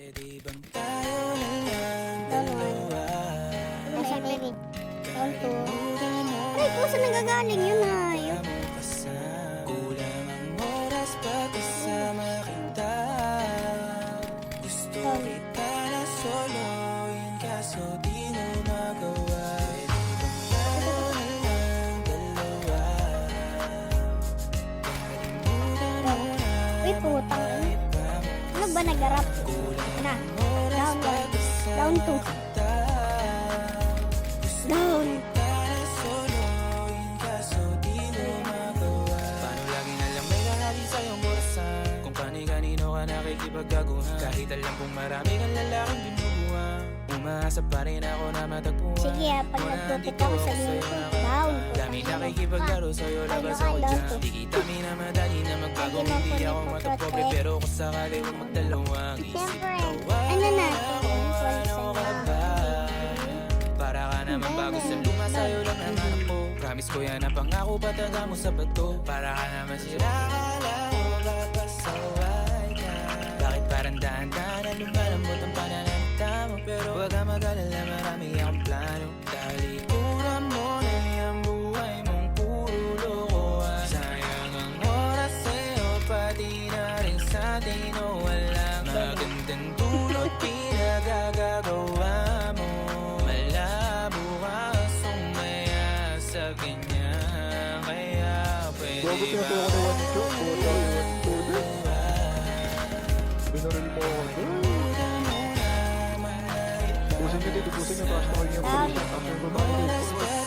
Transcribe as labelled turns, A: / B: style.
A: Pwede bang tayo na lang dalawa?
B: Nasa baby. All to. Ay, kung saan nagagaling yun ay?
A: Kulang ang oras pag kasama kita. Gusto kita na soloin kaso di mo magawa. Pwede bang tayo na lang dalawa? Kalimutan mo na
B: Uy, putang. Ano ba nagarap? Na. Down, down. Down to. Down.
A: Nakikipagkaguhan kahit alam kong marami kang lalaking binubuhan. Umaasa pa rin ako na matagpuan.
B: Sige, pag nag-profit ako sabihin ko, down.
A: Dami nakikipaglaro sa'yo, labas ako dyan. Di kita minamadali na magbago. Hindi ako matapobre pero kung sakali huwag magdalawang isip tawa.
B: Ano na?
A: Ano ka ba? Para ka naman bago sa luma, sa'yo lang naman ako. Promise ko yan, ang pangako pataga mo sa bato. Para ka naman sira ka lang o papasaway ka. Bakit parang dahan-dahan na lumalambot ang pananalita mo? Pero huwag ka mag-alala, marami akong plano. Talikuran mo na yung buhay mong puro lokohan. Sayang ang oras sa'yo, pati na rin sa atin. O walang magandang dulot pinagagagawa mo. Malabo ka sumaya sa ganyan. Kaya pwede ba?
C: Binaril mo ako. Tubusin nyo dito, tubusin nyo. Taas na kayo niya. Tapos yung babae dito.